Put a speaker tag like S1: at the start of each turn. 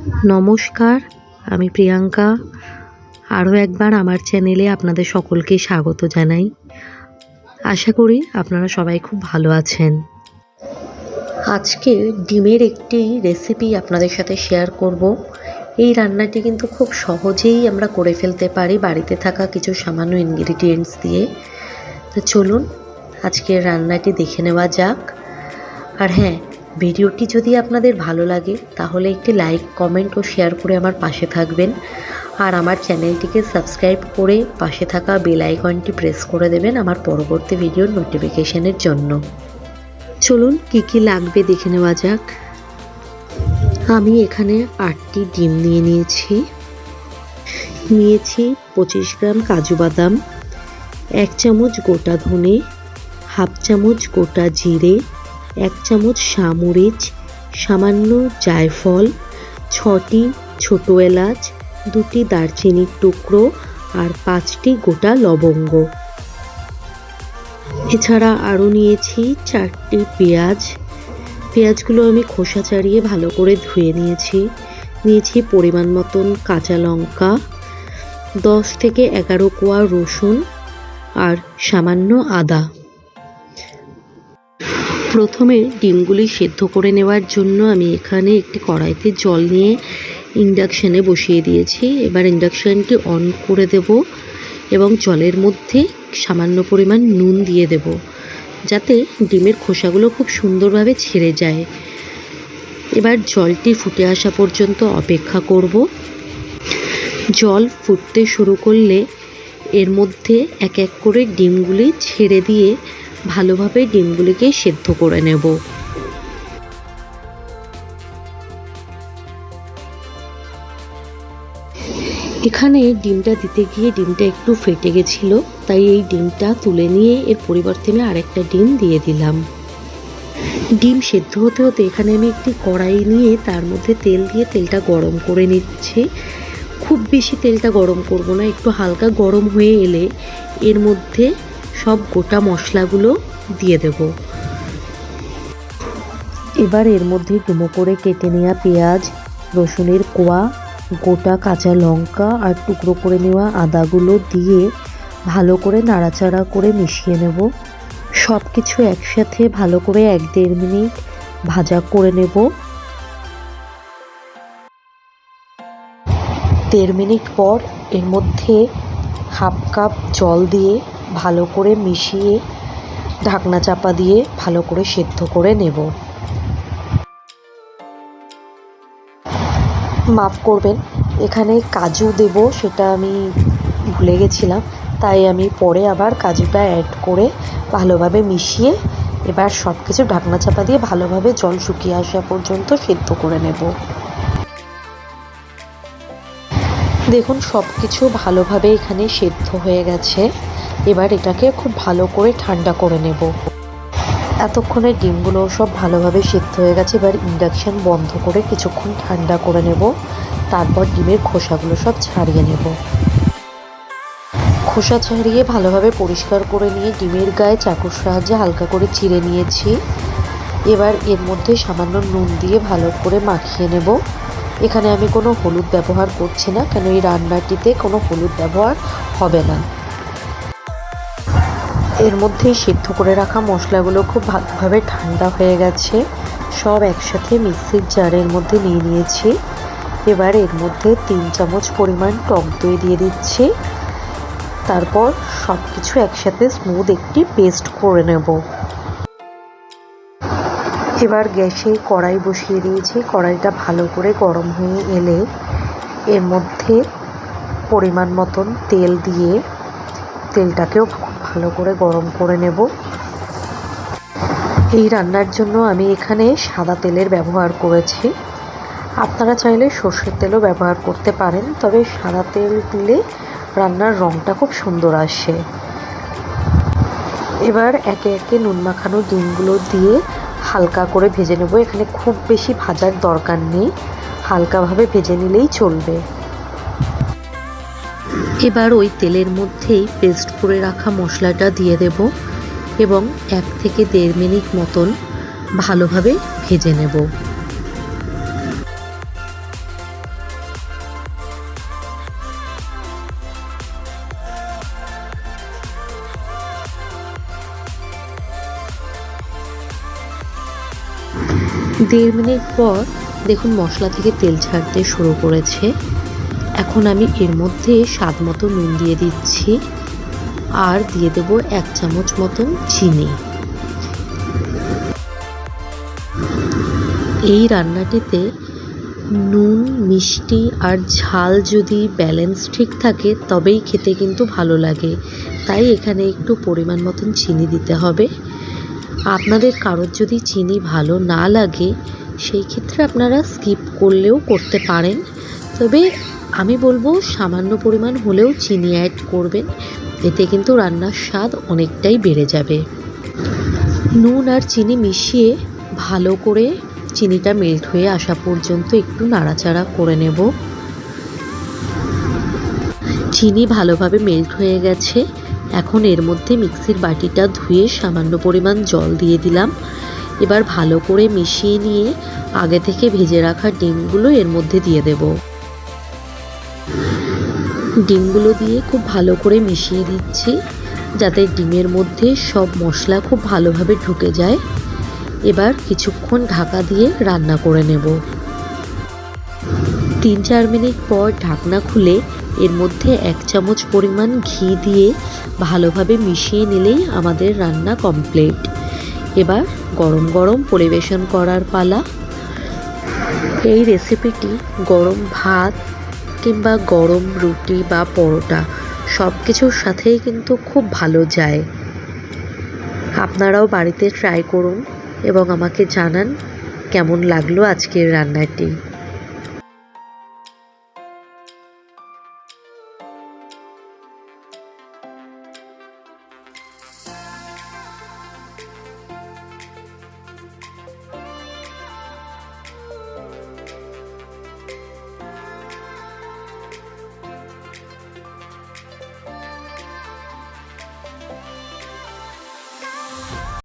S1: নমস্কার, আমি প্রিয়াঙ্কা। আরও একবার আমার চ্যানেলে আপনাদের সকলকে স্বাগত জানাই। আশা করি আপনারা সবাই খুব ভালো আছেন। আজকে ডিমের একটি রেসিপি আপনাদের সাথে শেয়ার করব। এই রান্নাটি কিন্তু খুব সহজেই আমরা করে ফেলতে পারি বাড়িতে থাকা কিছু সামান্য ইনগ্রিডিয়েন্টস দিয়ে। তো চলুন আজকের রান্নাটি দেখে নেওয়া যাক। আর হ্যাঁ, ভিডিওটি যদি আপনাদের ভালো লাগে তাহলে একটি লাইক, কমেন্ট ও শেয়ার করে আমার পাশে থাকবেন। আর আমার চ্যানেলটিকে সাবস্ক্রাইব করে পাশে থাকা বেল আইকনটি প্রেস করে দেবেন আমার পরবর্তী ভিডিওর নোটিফিকেশনের জন্য। চলুন কি কি লাগবে দেখে নেওয়া যাক। আমি এখানে 8টি ডিম নিয়েছি 25 গ্রাম কাজু বাদাম, 1 চামচ গোটা ধনে, হাফ চামচ গোটা জিরে, 1 চামচ সামরিচ, সামান্য জায়ফল, 6টি ছোটো এলাচ, 2টি দারচিনির টুকরো আর 5টি গোটা লবঙ্গ। এছাড়া আরও নিয়েছি 4টি পেঁয়াজগুলো আমি খোসা ছাড়িয়ে ভালো করে ধুয়ে নিয়েছি পরিমাণ মতন কাঁচা লঙ্কা, 10 থেকে 11 কোয়া রসুন আর সামান্য আদা। প্রথমে ডিমগুলি সেদ্ধ করে নেওয়ার জন্য আমি এখানে একটি কড়াইতে জল নিয়ে ইন্ডাকশানে বসিয়ে দিয়েছি। এবার ইন্ডাকশানটি অন করে দেব এবং জলের মধ্যে সামান্য পরিমাণ নুন দিয়ে দেব, যাতে ডিমের খোসাগুলো খুব সুন্দরভাবে ছেড়ে যায়। এবার জলটি ফুটে আসা পর্যন্ত অপেক্ষা করব। জল ফুটতে শুরু করলে এর মধ্যে এক এক করে ডিমগুলি ছেড়ে দিয়ে ভালোভাবে ডিমগুলিকে সেদ্ধ করে নেব। এখানে ডিমটা দিতে গিয়ে ডিমটা একটু ফেটে গেছিল, তাই এই ডিমটা তুলে নিয়ে এর পরিবর্তে আমি আরেকটা ডিম দিয়ে দিলাম। ডিম সেদ্ধ হতে হতে এখানে আমি একটি কড়াই নিয়ে তার মধ্যে তেল দিয়ে তেলটা গরম করে নিচ্ছি। খুব বেশি তেলটা গরম করব না, একটু হালকা গরম হয়ে এলে এর মধ্যে সব গোটা মশলাগুলো দিয়ে দেব। এবার এর মধ্যে ডুমো করে কেটে নেওয়া পেঁয়াজ, রসুনের কোয়া, গোটা কাঁচা লঙ্কা আর টুকরো করে নেওয়া আদাগুলো দিয়ে ভালো করে নাড়াচাড়া করে মিশিয়ে নেব। সব কিছু একসাথে ভালো করে 1-1.5 মিনিট ভাজা করে নেব। 1.5 মিনিট পর এর মধ্যে হাফ কাপ জল দিয়ে ভালো করে মিশিয়ে ঢাকনা চাপা দিয়ে ভালো করে সেদ্ধ করে নেব। মাফ করবেন, এখানে কাজু দেব সেটা আমি ভুলে গেছিলাম, তাই আমি পরে আবার কাজুটা অ্যাড করে ভালোভাবে মিশিয়ে এবার সব কিছু ঢাকনা চাপা দিয়ে ভালোভাবে জল শুকিয়ে আসা পর্যন্ত সেদ্ধ করে নেব। দেখুন সব কিছু ভালোভাবে এখানে সেদ্ধ হয়ে গেছে। এবার এটাকে খুব ভালো করে ঠান্ডা করে নেব। এতক্ষণে ডিমগুলো সব ভালোভাবে সেদ্ধ হয়ে গেছে। এবার ইন্ডাকশান বন্ধ করে কিছুক্ষণ ঠান্ডা করে নেব। তারপর ডিমের খোসাগুলো সব ছাড়িয়ে নেব। খোসা ছাড়িয়ে ভালোভাবে পরিষ্কার করে নিয়ে ডিমের গায়ে চাকুর সাহায্যে হালকা করে চিড়ে নিয়েছি। এবার এর মধ্যে সামান্য নুন দিয়ে ভালো করে মাখিয়ে নেব। এখানে আমি কোনো হলুদ ব্যবহার করছি না, কেন এই রান্নাটিতে কোনো হলুদ ব্যবহার হবে না। এর মধ্যে সেদ্ধ করে রাখা মশলাগুলো খুব ভালোভাবে ঠান্ডা হয়ে গেছে। সব একসাথে মিক্সির জারের মধ্যে নিয়ে নিয়েছি। এবার এর মধ্যে 3 চামচ পরিমাণ টক দই দিয়ে দিচ্ছি। তারপর সব কিছু একসাথে স্মুথ একটি পেস্ট করে নেব। এবার গ্যাসে কড়াই বসিয়ে দিয়েছি। কড়াইটা ভালো করে গরম হয়ে এলে এর মধ্যে পরিমাণ মতন তেল দিয়ে তেলটাকেও ভালো করে গরম করে নেব। এই রান্নার জন্য আমি এখানে সাদা তেলের ব্যবহার করেছি। আপনারা চাইলে সর্ষের তেলও ব্যবহার করতে পারেন, তবে সাদা তেল দিলে রান্নার রঙটা খুব সুন্দর আসে। এবার একে একে নুন মাখানো ডিমগুলো দিয়ে হালকা করে ভেজে নেব। এখানে খুব বেশি ভাজার দরকার নেই, হালকাভাবে ভেজে নিলেই চলবে। এবার ওই তেলের মধ্যেই পেস্ট করে রাখা মশলাটা দিয়ে দেব এবং 1 থেকে 1.5 মিনিট মতন ভালোভাবে ভেজে নেব। 1.5 মিনিট পর দেখুন মশলা থেকে তেল ছাড়তে শুরু করেছে। এখন আমি এর মধ্যে স্বাদ মতো নুন দিয়ে দিচ্ছি আর দিয়ে দেব 1 চামচ মতন চিনি। এই রান্নাটিতে নুন, মিষ্টি আর ঝাল যদি ব্যালেন্স ঠিক থাকে তবেই খেতে কিন্তু ভালো লাগে, তাই এখানে একটু পরিমাণ মতন চিনি দিতে হবে। আপনাদের কারোর যদি চিনি ভালো না লাগে সেই ক্ষেত্রে আপনারা স্কিপ করলেও করতে পারেন, তবে আমি বলবো সামান্য পরিমাণ হলেও চিনি অ্যাড করবেন, এতে কিন্তু রান্নার স্বাদ অনেকটাই বেড়ে যাবে। নুন আর চিনি মিশিয়ে ভালো করে চিনিটা মেল্ট হয়ে আসা পর্যন্ত একটু নাড়াচাড়া করে নেব। চিনি ভালোভাবে মেল্ট হয়ে গেছে। এখন এর মধ্যে মিক্সির বাটিটা ধুয়ে সামান্য পরিমাণ জল দিয়ে দিলাম। এবার ভালো করে মিশিয়ে নিয়ে আগে থেকে ভেজে রাখা ডিমগুলো এর মধ্যে দিয়ে দেব। ডিমগুলো দিয়ে খুব ভালো করে মিশিয়ে দিচ্ছি যাতে ডিমের মধ্যে সব মশলা খুব ভালোভাবে ঢুকে যায়। এবার কিছুক্ষণ ঢাকা দিয়ে রান্না করে নেব। 3-4 মিনিট পর ঢাকনা খুলে এর মধ্যে 1 চামচ পরিমাণ ঘি দিয়ে ভালোভাবে মিশিয়ে নিলেই আমাদের রান্না কমপ্লিট। এবার গরম গরম পরিবেশন করার পালা। এই রেসিপিটি গরম ভাত কিংবা গরম রুটি বা পরোটা সব কিছুর সাথেই কিন্তু খুব ভালো যায়। আপনারাও বাড়িতে ট্রাই করুন এবং আমাকে জানান কেমন লাগলো আজকের রান্নাটি।